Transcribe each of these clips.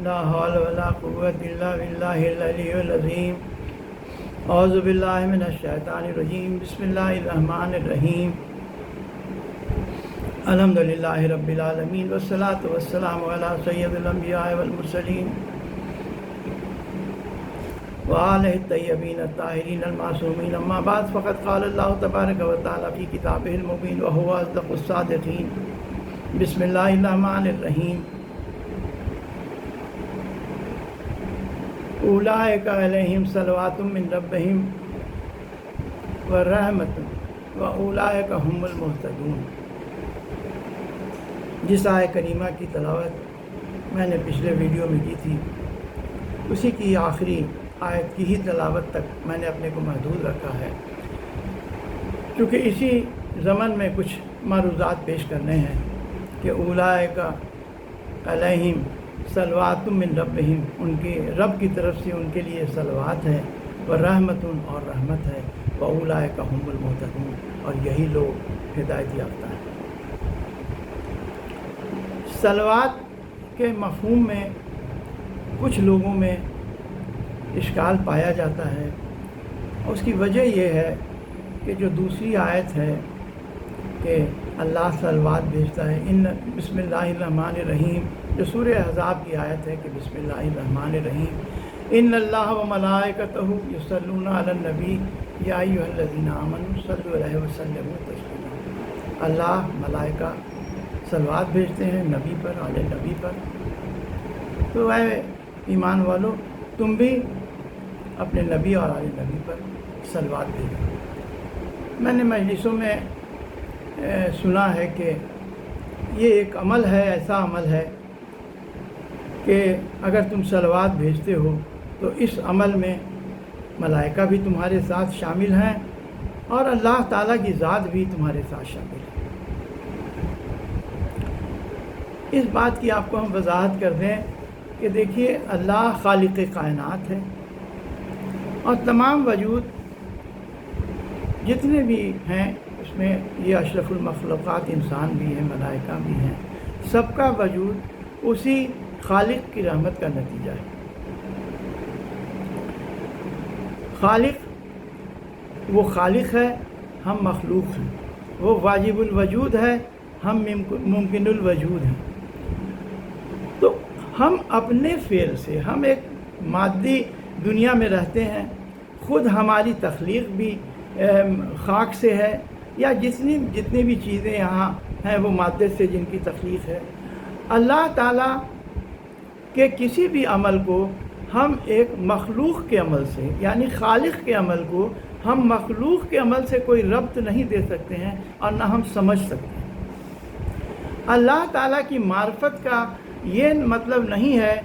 لا حول ولا قوة إلا بالله العلي العظيم اعوذ باللہ من الشیطان الرجیم بسم اللہ الرحمن الرحیم الحمد للہ رب العالمین والصلاة والسلام علی سید الانبیاء والمرسلین وآلہ الطیبین الطاہرین المعصومین اما بعد فقد قال اللہ تبارک و تعالی فی کتابہ المبین وہو اصدق الصادقین بسم اللہ الرحمن الرحیم اولئک علیہم صلوات من ربہم ورحمۃ واولئک هم المہتدون۔ جس آیت کریمہ کی تلاوت میں نے پچھلے ویڈیو میں کی تھی، اسی کی آخری آیت کی ہی تلاوت تک میں نے اپنے کو محدود رکھا ہے، کیونکہ اسی ضمن میں کچھ معروضات پیش کرنے ہیں کہ اولئک علیہم صلوات من ربہم، ان کے رب کی طرف سے ان کے لیے صلوات ہے، ورحمۃ اور رحمت ہے، واولئک هم المہتدون، اور یہی لوگ ہدایت یافتہ ہیں۔ صلوات کے مفہوم میں کچھ لوگوں میں اشکال پایا جاتا ہے، اور اس کی وجہ یہ ہے کہ جو دوسری آیت ہے کہ اللہ صلوات بھیجتا ہے، ان بسم اللہ الرحمن الرحیم، جو سورہ احزاب کی آیت ہے کہ بسم اللہ الرحمن الرحیم ان اللہ و ملائکتہ یصلون علی النبی یا ایھا الذین آمنوا صلوا علیہ وسلموا تسلیما۔ اللہ ملائکہ صلوات بھیجتے ہیں نبی پر، علی نبی پر، تو اے ایمان والو تم بھی اپنے نبی اور علی نبی پر صلوات بھیجو۔ میں نے مجلسوں میں سنا ہے کہ یہ ایک عمل ہے، ایسا عمل ہے کہ اگر تم صلوات بھیجتے ہو تو اس عمل میں ملائکہ بھی تمہارے ساتھ شامل ہیں اور اللہ تعالیٰ کی ذات بھی تمہارے ساتھ شامل ہے۔ اس بات کی آپ کو ہم وضاحت کر دیں کہ دیکھیے، اللہ خالق کائنات ہے اور تمام وجود جتنے بھی ہیں، اس میں یہ اشرف المخلوقات انسان بھی ہیں، ملائکہ بھی ہیں، سب کا وجود اسی خالق کی رحمت کا نتیجہ ہے۔ خالق وہ خالق ہے، ہم مخلوق ہیں، وہ واجب الوجود ہے، ہم ممکن الوجود ہیں۔ تو ہم اپنے فعل سے، ہم ایک مادی دنیا میں رہتے ہیں، خود ہماری تخلیق بھی خاک سے ہے، یا جتنی بھی چیزیں یہاں ہیں وہ مادے سے جن کی تخلیق ہے۔ اللہ تعالیٰ کہ کسی بھی عمل کو ہم ایک مخلوق کے عمل سے، یعنی خالق کے عمل کو ہم مخلوق کے عمل سے کوئی ربط نہیں دے سکتے ہیں اور نہ ہم سمجھ سکتے ہیں۔ اللہ تعالیٰ کی معرفت کا یہ مطلب نہیں ہے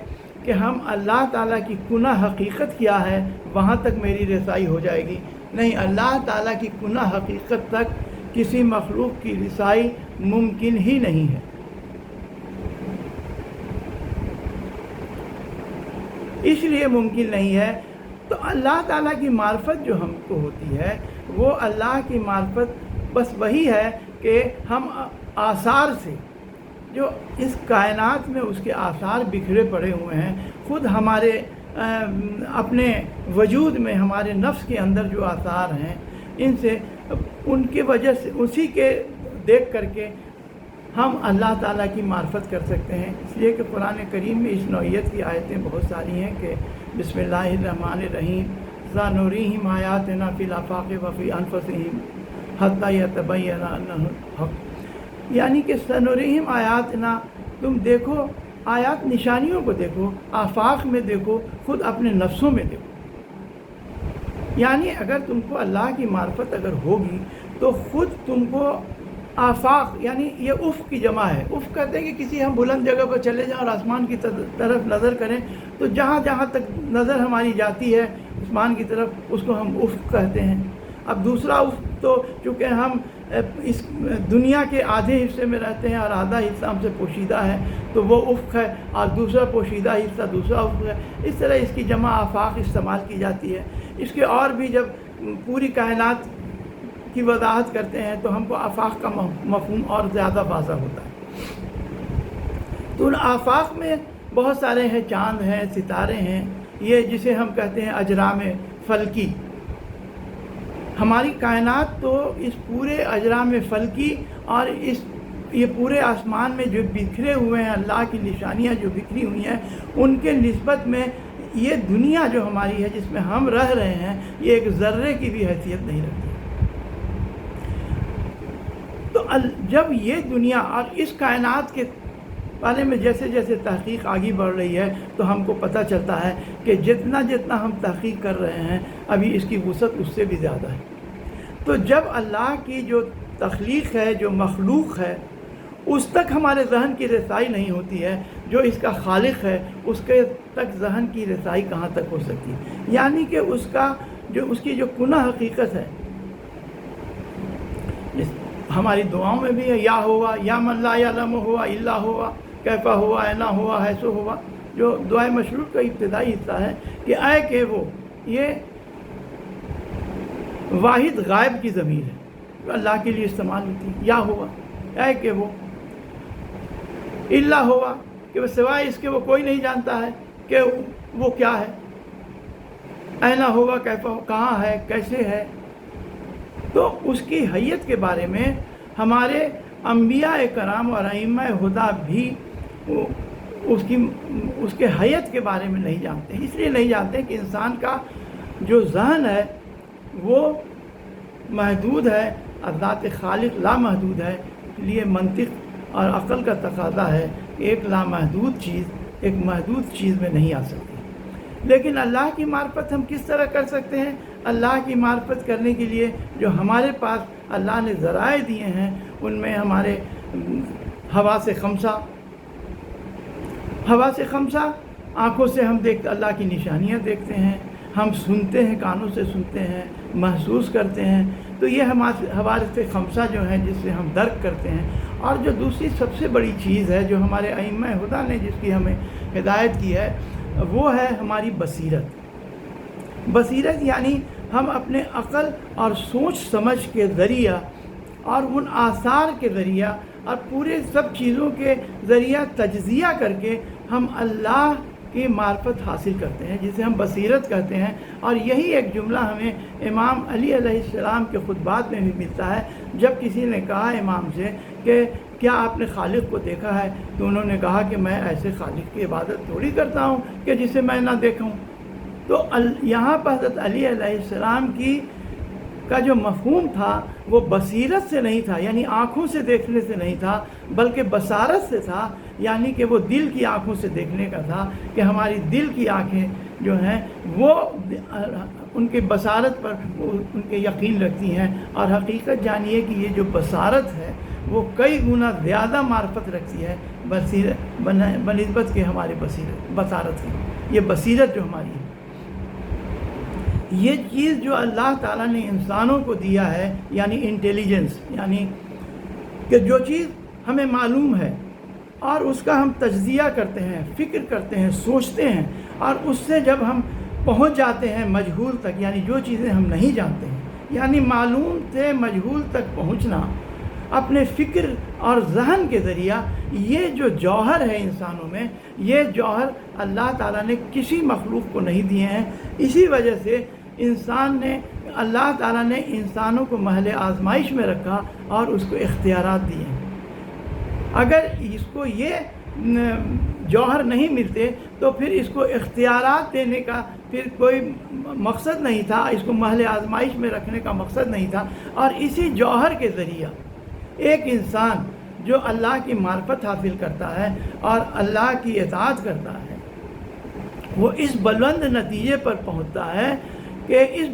کہ ہم اللہ تعالیٰ کی کنہ حقیقت کیا ہے وہاں تک میری رسائی ہو جائے گی، نہیں، اللہ تعالیٰ کی کنہ حقیقت تک کسی مخلوق کی رسائی ممکن ہی نہیں ہے۔ اس لیے ممکن نہیں ہے، تو اللہ تعالیٰ کی معرفت جو ہم کو ہوتی ہے وہ اللہ کی معرفت بس وہی ہے کہ ہم آثار سے، جو اس کائنات میں اس کے آثار بکھرے پڑے ہوئے ہیں، خود ہمارے اپنے وجود میں، ہمارے نفس کے اندر جو آثار ہیں، ان سے، ان کی وجہ سے، اسی کے دیکھ کر کے ہم اللہ تعالیٰ کی معرفت کر سکتے ہیں۔ اس لیے کہ قرآن کریم میں اس نوعیت کی آیتیں بہت ساری ہیں کہ بسم اللہ الرحمن الرحیم سنریہم آیاتنا فی الآفاق وفی انفسہم حتی یتبین انہ الحق، یعنی کہ سنریہم آیاتنا، تم دیکھو آیات، نشانیوں کو دیکھو، آفاق میں دیکھو، خود اپنے نفسوں میں دیکھو۔ یعنی اگر تم کو اللہ کی معرفت اگر ہوگی تو خود تم کو آفاق، یعنی یہ افق کی جمع ہے۔ افق کہتے ہیں کہ کسی ہم بلند جگہ پر چلے جائیں اور آسمان کی طرف نظر کریں تو جہاں جہاں تک نظر ہماری جاتی ہے آسمان کی طرف، اس کو ہم افق کہتے ہیں۔ اب دوسرا افق تو چونکہ ہم اس دنیا کے آدھے حصے میں رہتے ہیں اور آدھا حصہ ہم سے پوشیدہ ہے، تو وہ افق ہے، اور دوسرا پوشیدہ حصہ دوسرا افق ہے۔ اس طرح اس کی جمع آفاق استعمال کی جاتی ہے۔ اس کے اور بھی جب پوری کائنات کی وضاحت کرتے ہیں تو ہم کو آفاق کا مفہوم اور زیادہ واضح ہوتا ہے۔ تو ان آفاق میں بہت سارے ہیں، چاند ہیں، ستارے ہیں، یہ جسے ہم کہتے ہیں اجرام فلکی. ہماری کائنات تو اس پورے اجرام فلکی اور یہ پورے آسمان میں جو بکھرے ہوئے ہیں اللہ کی نشانیاں جو بکھری ہوئی ہیں، ان کے نسبت میں یہ دنیا جو ہماری ہے جس میں ہم رہ رہے ہیں، یہ ایک ذرے کی بھی حیثیت نہیں رکھتی. تو جب یہ دنیا اور اس کائنات کے بارے میں جیسے جیسے تحقیق آگے بڑھ رہی ہے تو ہم کو پتہ چلتا ہے کہ جتنا ہم تحقیق کر رہے ہیں ابھی اس کی وسعت اس سے بھی زیادہ ہے. تو جب اللہ کی جو تخلیق ہے، جو مخلوق ہے، اس تک ہمارے ذہن کی رسائی نہیں ہوتی ہے، جو اس کا خالق ہے اس کے تک ذہن کی رسائی کہاں تک ہو سکتی ہے؟ یعنی کہ اس کی جو کنہ حقیقت ہے، ہماری دعاؤں میں بھی ہے، یا ہوا یا من لا یعلم ہوا الا ہوا کیفا ہوا اینا ہوا حیثو ہوا، جو دعائے مشروط کا ابتدائی حصہ ہے کہ اے کہ وہ، یہ واحد غائب کی ضمیر ہے جو اللہ کے لیے استعمال ہوتی ہے. یا ہوا، اے کہ وہ، الا ہوا کہ وہ سوائے اس کے وہ کوئی نہیں جانتا ہے کہ وہ کیا ہے. اینا ہوا کیفا، کہاں ہے، کیسے ہے. تو اس کی حیت کے بارے میں ہمارے انبیاء کرام اور ائمہ ہدی بھی اس کے حیت کے بارے میں نہیں جانتے. اس لیے نہیں جانتے کہ انسان کا جو ذہن ہے وہ محدود ہے، ذات خالق لامحدود ہے. اس لیے منطق اور عقل کا تقاضا ہے کہ ایک لامحدود چیز ایک محدود چیز میں نہیں آ سکتی. لیکن اللہ کی معرفت ہم کس طرح کر سکتے ہیں؟ اللہ کی معرفت کرنے کے لیے جو ہمارے پاس اللہ نے ذرائع دیے ہیں ان میں ہمارے حواس خمسہ، آنکھوں سے ہم اللہ کی نشانیاں دیکھتے ہیں، ہم سنتے ہیں، کانوں سے سنتے ہیں، محسوس کرتے ہیں. تو یہ ہمارے حواس خمسہ جو ہیں جس سے ہم درک کرتے ہیں. اور جو دوسری سب سے بڑی چیز ہے جو ہمارے ائمہ ہدی نے جس کی ہمیں ہدایت کی ہے وہ ہے ہماری بصیرت. یعنی ہم اپنے عقل اور سوچ سمجھ کے ذریعہ اور ان آثار کے ذریعہ اور پورے سب چیزوں کے ذریعہ تجزیہ کر کے ہم اللہ کی معرفت حاصل کرتے ہیں جسے ہم بصیرت کہتے ہیں. اور یہی ایک جملہ ہمیں امام علی علیہ السلام کے خطبات میں بھی ملتا ہے. جب کسی نے کہا امام سے کہ کیا آپ نے خالق کو دیکھا ہے، تو انہوں نے کہا کہ میں ایسے خالق کی عبادت تھوڑی کرتا ہوں کہ جسے میں نہ دیکھوں. تو یہاں پر حضرت علی علیہ السلام کا جو مفہوم تھا وہ بصیرت سے نہیں تھا، یعنی آنکھوں سے دیکھنے سے نہیں تھا، بلکہ بصارت سے تھا. یعنی کہ وہ دل کی آنکھوں سے دیکھنے کا تھا کہ ہماری دل کی آنکھیں جو ہیں وہ ان کے بصارت پر ان کے یقین رکھتی ہیں. اور حقیقت جانیے کہ یہ جو بصارت ہے وہ کئی گنا زیادہ معرفت رکھتی ہے بنسبت کے ہمارے بصارت کی. یہ بصیرت جو ہماری ہے، یہ چیز جو اللہ تعالیٰ نے انسانوں کو دیا ہے، یعنی انٹیلیجنس، یعنی کہ جو چیز ہمیں معلوم ہے اور اس کا ہم تجزیہ کرتے ہیں، فکر کرتے ہیں، سوچتے ہیں، اور اس سے جب ہم پہنچ جاتے ہیں مجہول تک، یعنی جو چیزیں ہم نہیں جانتے ہیں، یعنی معلوم سے مجہول تک پہنچنا اپنے فکر اور ذہن کے ذریعہ، یہ جو جوہر ہے انسانوں میں، یہ جوہر اللہ تعالیٰ نے کسی مخلوق کو نہیں دیے ہیں. اسی وجہ سے اللہ تعالیٰ نے انسانوں کو محل آزمائش میں رکھا اور اس کو اختیارات دیے. اگر اس کو یہ جوہر نہیں ملتے تو پھر اس کو اختیارات دینے کا پھر کوئی مقصد نہیں تھا، اس کو محل آزمائش میں رکھنے کا مقصد نہیں تھا. اور اسی جوہر کے ذریعہ ایک انسان جو اللہ کی معرفت حاصل کرتا ہے اور اللہ کی اطاعت کرتا ہے، وہ اس بلند نتیجے پر پہنچتا ہے کہ اس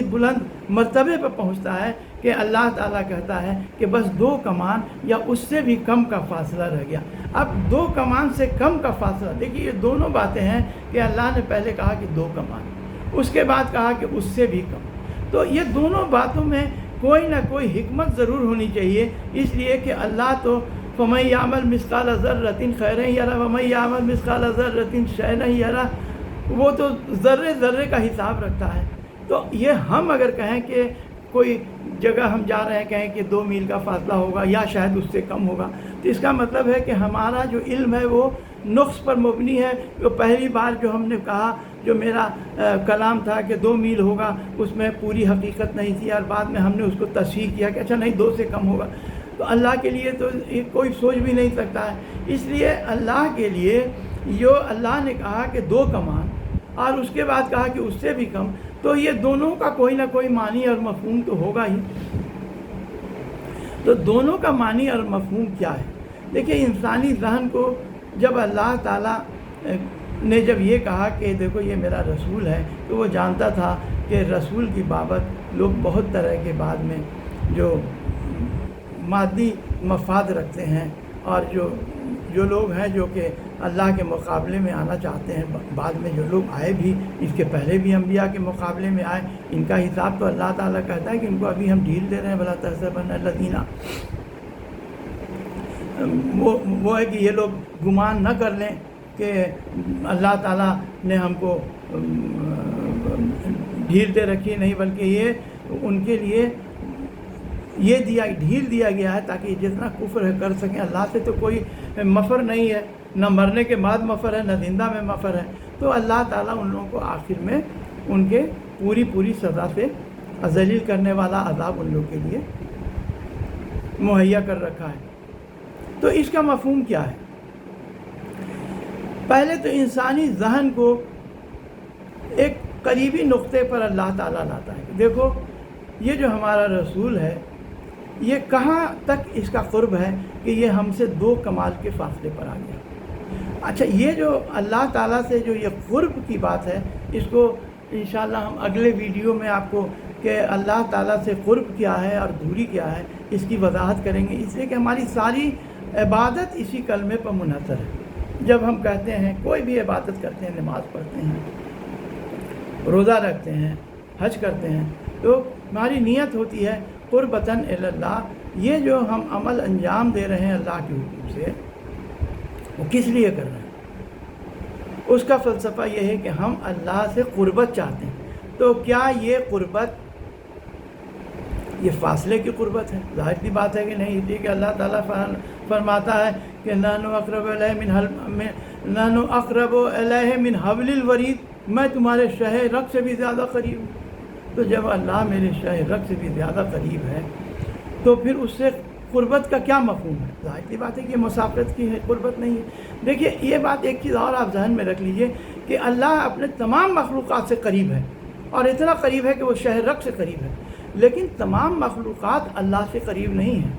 بلند مرتبے پر پہنچتا ہے کہ اللہ تعالیٰ کہتا ہے کہ بس 2 کمان یا اس سے بھی کم کا فاصلہ رہ گیا. اب 2 کمان سے کم کا فاصلہ، دیکھیے یہ دونوں باتیں ہیں کہ اللہ نے پہلے کہا کہ 2 کمان، اس کے بعد کہا کہ اس سے بھی کم. تو یہ دونوں باتوں میں کوئی نہ کوئی حکمت ضرور ہونی چاہیے، اس لیے کہ اللہ تو فَمَن يَعْمَلْ مِثْقَالَ ذَرَّةٍ خَيْرًا يَرَهُ وَمَن يَعْمَلْ مِثْقَالَ ذَرَّةٍ شَرًّا يَرَهُ، وہ تو ذرے کا حساب رکھتا ہے. تو یہ ہم اگر کہیں کہ کوئی جگہ ہم جا رہے ہیں، کہیں کہ 2 میل کا فاصلہ ہوگا یا شاید اس سے کم ہوگا، تو اس کا مطلب ہے کہ ہمارا جو علم ہے وہ نقص پر مبنی ہے. جو پہلی بار جو ہم نے کہا جو میرا کلام تھا کہ 2 میل ہوگا، اس میں پوری حقیقت نہیں تھی، اور بعد میں ہم نے اس کو تصحیح کیا کہ اچھا نہیں 2 سے کم ہوگا. تو اللہ کے لیے تو کوئی سوچ بھی نہیں سکتا ہے. اس لیے اللہ کے لیے جو اللہ نے کہا کہ 2 کمان اور اس کے بعد کہا کہ اس سے بھی کم، تو یہ دونوں کا کوئی نہ کوئی معنی اور مفہوم تو ہوگا ہی. تو دونوں کا معنی اور مفہوم کیا ہے؟ دیکھیے، انسانی ذہن کو جب اللہ تعالیٰ نے جب یہ کہا کہ دیکھو یہ میرا رسول ہے، تو وہ جانتا تھا کہ رسول کی بابت لوگ بہت طرح کے بعد میں جو مادی مفاد رکھتے ہیں، اور جو لوگ ہیں جو کہ اللہ کے مقابلے میں آنا چاہتے ہیں. بعد میں جو لوگ آئے بھی، اس کے پہلے بھی انبیاء کے مقابلے میں آئے، ان کا حساب تو اللہ تعالیٰ کہتا ہے کہ ان کو ابھی ہم ڈھیل دے رہے ہیں. بلا تحسبن الذین، وہ ہے کہ یہ لوگ گمان نہ کر لیں کہ اللہ تعالیٰ نے ہم کو ڈھیل دے رکھی، نہیں، بلکہ یہ ان کے لیے یہ ڈھیل دیا گیا ہے تاکہ جتنا کفر ہے کر سکیں. اللہ سے تو کوئی مفر نہیں ہے، نہ مرنے کے بعد مفر ہے، نہ زندہ میں مفر ہے. تو اللہ تعالیٰ ان لوگوں کو آخر میں ان کے پوری سزا سے ذلیل کرنے والا عذاب ان لوگوں کے لیے مہیا کر رکھا ہے. تو اس کا مفہوم کیا ہے؟ پہلے تو انسانی ذہن کو ایک قریبی نقطے پر اللہ تعالیٰ لاتا ہے کہ دیکھو یہ جو ہمارا رسول ہے، یہ کہاں تک اس کا قرب ہے کہ یہ ہم سے 2 کمال کے فاصلے پر آ گیا. اچھا، یہ جو اللہ تعالیٰ سے جو یہ قرب کی بات ہے، اس کو انشاءاللہ ہم اگلے ویڈیو میں آپ کو کہ اللہ تعالیٰ سے قرب کیا ہے اور دوری کیا ہے اس کی وضاحت کریں گے. اس لیے کہ ہماری ساری عبادت اسی کلمے پر منحصر ہے. جب ہم کہتے ہیں کوئی بھی عبادت کرتے ہیں، نماز پڑھتے ہیں، روزہ رکھتے ہیں، حج کرتے ہیں، تو ہماری نیت ہوتی ہے قربتاً الی اللہ. یہ جو ہم عمل انجام دے رہے ہیں اللہ کے حکم سے، وہ کس لیے کر رہے ہیں؟ اس کا فلسفہ یہ ہے کہ ہم اللہ سے قربت چاہتے ہیں. تو کیا یہ قربت یہ فاصلے کی قربت ہے؟ ظاہر کی بات ہے کہ نہیں. اس لیے کہ اللہ تعالیٰ فرماتا ہے کہ نحن اقرب الیہ من حبل الورید، میں تمہارے شہ رگ سے بھی زیادہ قریب ہوں. تو جب اللہ میرے شہ رگ سے بھی زیادہ قریب ہے تو پھر اس سے قربت کا کیا مفہوم ہے؟ ظاہر کی بات ہے کہ یہ مسافرت کی قربت نہیں ہے. دیکھیے، یہ بات ایک چیز اور آپ ذہن میں رکھ لیجئے کہ اللہ اپنے تمام مخلوقات سے قریب ہے، اور اتنا قریب ہے کہ وہ شہ رگ سے قریب ہے. لیکن تمام مخلوقات اللہ سے قریب نہیں ہیں.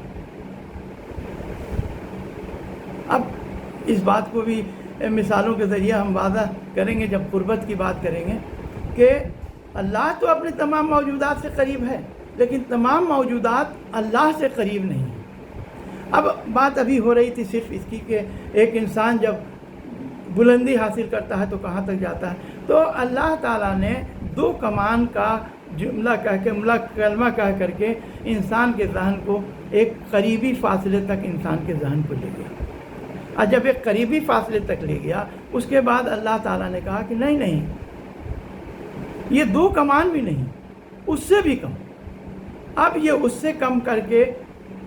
اب اس بات کو بھی مثالوں کے ذریعے ہم واضح کریں گے جب قربت کی بات کریں گے کہ اللہ تو اپنے تمام موجودات سے قریب ہے، لیکن تمام موجودات اللہ سے قریب نہیں ہیں. اب بات ابھی ہو رہی تھی صرف اس کی کہ ایک انسان جب بلندی حاصل کرتا ہے تو کہاں تک جاتا ہے. تو اللہ تعالیٰ نے 2 کمان کا جملہ کہہ کے کلمہ کہہ کر کے انسان کے ذہن کو ایک قریبی فاصلے تک انسان کے ذہن کو لے گیا. اور جب ایک قریبی فاصلے تک لے گیا، اس کے بعد اللہ تعالیٰ نے کہا کہ نہیں، یہ 2 کمان بھی نہیں، اس سے بھی کم. اب یہ اس سے کم کر کے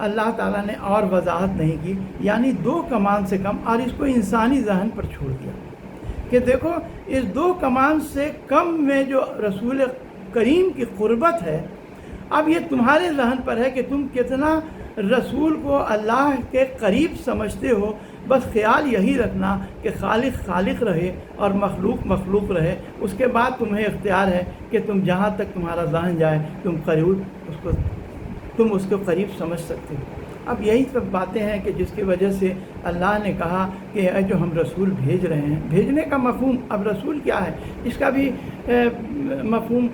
اللہ تعالیٰ نے اور وضاحت نہیں کی، یعنی 2 کمان سے کم، اور اس کو انسانی ذہن پر چھوڑ دیا کہ دیکھو اس 2 کمان سے کم میں جو رسول کریم کی قربت ہے، اب یہ تمہارے ذہن پر ہے کہ تم کتنا رسول کو اللہ کے قریب سمجھتے ہو. بس خیال یہی رکھنا کہ خالق رہے اور مخلوق رہے. اس کے بعد تمہیں اختیار ہے کہ تم جہاں تک تمہارا ذہن جائے تم اس کو قریب سمجھ سکتے ہو. اب یہی سب باتیں ہیں کہ جس کی وجہ سے اللہ نے کہا کہ جو ہم رسول بھیج رہے ہیں، بھیجنے کا مفہوم، اب رسول کیا ہے اس کا بھی مفہوم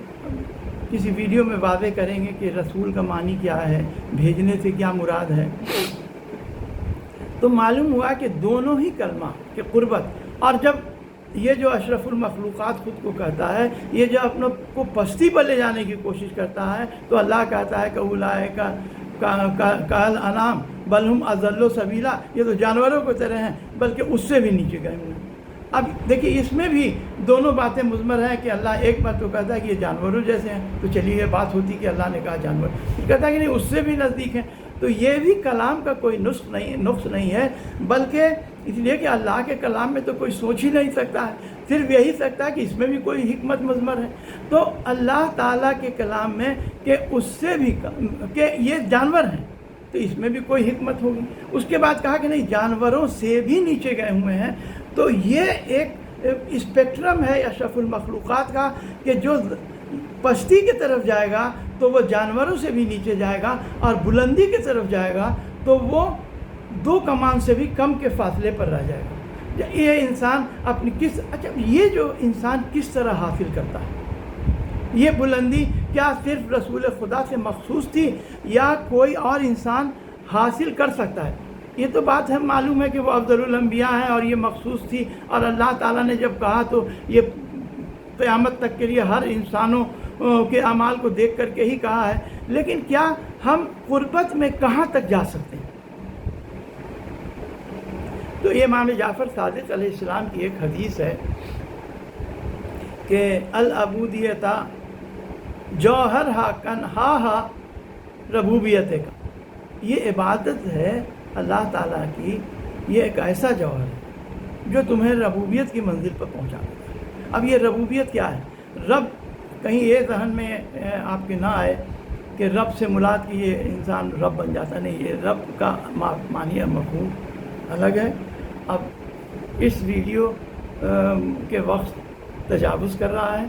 کسی ویڈیو میں واضح کریں گے کہ رسول کا معنی کیا ہے، بھیجنے سے کیا مراد ہے. تو معلوم ہوا کہ دونوں ہی کلمہ کہ قربت، اور جب یہ جو اشرف المخلوقات خود کو کہتا ہے، یہ جو اپنوں کو پستی پر لے جانے کی کوشش کرتا ہے، تو اللہ کہتا ہے کہ اولئک کالانعام بل ہم اضل سبیلا، یہ تو جانوروں کی طرح ہیں بلکہ اس سے بھی نیچے گئے ہوئے ہیں. اب دیکھیے اس میں بھی دونوں باتیں مضمر ہیں کہ اللہ ایک بات تو کہتا ہے کہ یہ جانوروں جیسے ہیں، تو چلیے یہ بات ہوتی کہ اللہ نے کہا جانور، کہتا ہے کہ نہیں اس سے بھی نزدیک ہیں. تو یہ بھی کلام کا کوئی نقص نہیں ہے، بلکہ اس لیے کہ اللہ کے کلام میں تو کوئی سوچ ہی نہیں سکتا ہے، صرف یہی سکتا ہے کہ اس میں بھی کوئی حکمت مضمر ہے۔ تو اللہ تعالیٰ کے کلام میں کہ اس سے بھی کہ یہ جانور ہیں تو اس میں بھی کوئی حکمت ہوگی۔ اس کے بعد کہا کہ نہیں، جانوروں سے بھی نیچے گئے ہوئے ہیں، تو یہ ایک اسپیکٹرم ہے اشرف المخلوقات کا کہ جو پستی کی طرف جائے گا تو وہ جانوروں سے بھی نیچے جائے گا، اور بلندی کی طرف جائے گا تو وہ 2 کمان سے بھی کم کے فاصلے پر رہ جائے گا۔ یہ انسان اپنی یہ جو انسان کس طرح حاصل کرتا ہے، یہ بلندی کیا صرف رسول خدا سے مخصوص تھی یا کوئی اور انسان حاصل کر سکتا ہے؟ یہ تو بات ہم معلوم ہے کہ وہ افضل الانبیاء ہیں اور یہ مخصوص تھی، اور اللہ تعالیٰ نے جب کہا تو یہ قیامت تک کے لیے ہر انسانوں کے اعمال کو دیکھ کر کے ہی کہا ہے۔ لیکن کیا ہم قربت میں کہاں تک جا سکتے ہیں؟ تو یہ امام جعفر صادق علیہ السلام کی ایک حدیث ہے کہ العبودیت جوہرہا کنہاہا ربوبیت کا، یہ عبادت ہے اللہ تعالیٰ کی، یہ ایک ایسا جوہر ہے جو تمہیں ربوبیت کی منزل پر پہنچا دیتا ہے۔ اب یہ ربوبیت کیا ہے؟ رب، کہیں یہ ذہن میں آپ کے نہ آئے کہ رب سے مراد کی یہ انسان رب بن جاتا، نہیں، یہ رب کا معنی مفہوم الگ ہے۔ اب اس ویڈیو کے وقت تجاوز کر رہا ہے،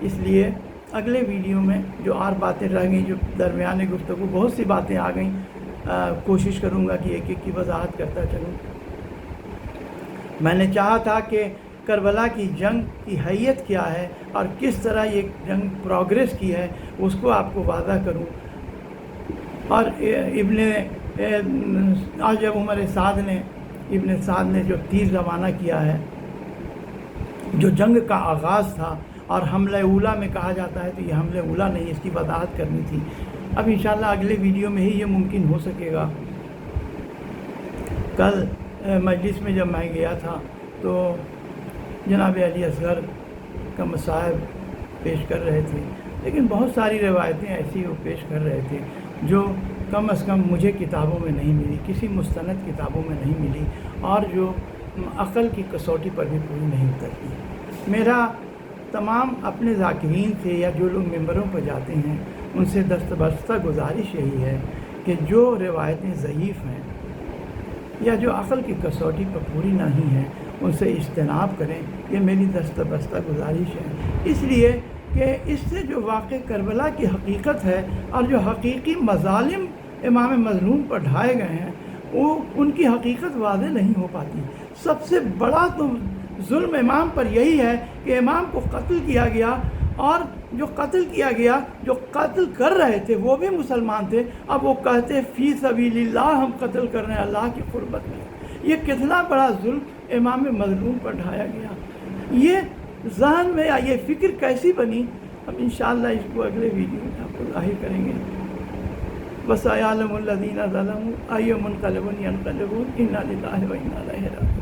اس لیے اگلے ویڈیو میں جو اور باتیں رہ گئیں، جو درمیان گفتگو بہت سی باتیں آ گئیں، کوشش کروں گا کہ ایک ایک کی وضاحت کرتا چلوں۔ میں نے چاہا تھا کہ کربلا کی جنگ کی حیت کیا ہے اور کس طرح یہ جنگ پروگریس کی ہے اس کو آپ کو واضح کروں، اور جب ابن سعد نے جو تیر روانہ کیا ہے، جو جنگ کا آغاز تھا اور حملہ اولا میں کہا جاتا ہے، تو یہ حملہ اولا نہیں، اس کی وضاحت کرنی تھی۔ اب انشاءاللہ اگلے ویڈیو میں ہی یہ ممکن ہو سکے گا۔ کل مجلس میں جب میں گیا تھا تو جناب علی اصغر کا مصائب پیش کر رہے تھے، لیکن بہت ساری روایتیں ایسی وہ پیش کر رہے تھے جو کم از کم مجھے کتابوں میں نہیں ملی، کسی مستند کتابوں میں نہیں ملی، اور جو عقل کی کسوٹی پر بھی پوری نہیں اترتی۔ میرا تمام اپنے ذاکرین سے یا جو لوگ ممبروں پر جاتے ہیں ان سے دستبستہ گزارش یہی ہے کہ جو روایتیں ضعیف ہیں یا جو عقل کی کسوٹی پر پوری نہیں ہیں ان سے اجتناب کریں، یہ میری دستبستہ گزارش ہے۔ اس لیے کہ اس سے جو واقع کربلا کی حقیقت ہے اور جو حقیقی مظالم امام مظلوم پر ڈھائے گئے ہیں وہ ان کی حقیقت واضح نہیں ہو پاتی۔ سب سے بڑا تو ظلم امام پر یہی ہے کہ امام کو قتل کیا گیا، اور جو قتل کیا گیا، جو قتل کر رہے تھے وہ بھی مسلمان تھے، اب وہ کہتے فی سبیل اللہ ہم قتل کر رہے ہیں اللہ کی قربت میں۔ یہ کتنا بڑا ظلم امام مظلوم پر ڈھایا گیا، یہ ذہن میں یہ فکر کیسی بنی؟ اب انشاءاللہ اس کو اگلے ویڈیو میں آپ کو ظاہر کریں گے۔ وَسَيَعْلَمُ الَّذِينَ ظَلَمُوا أَيُّ مُنْقَلَبٍ يَنْقَلِبُونَ إِنَّا لِلَّهِ وَإِنَّا إِلَيْهِ رَاجِعُونَ۔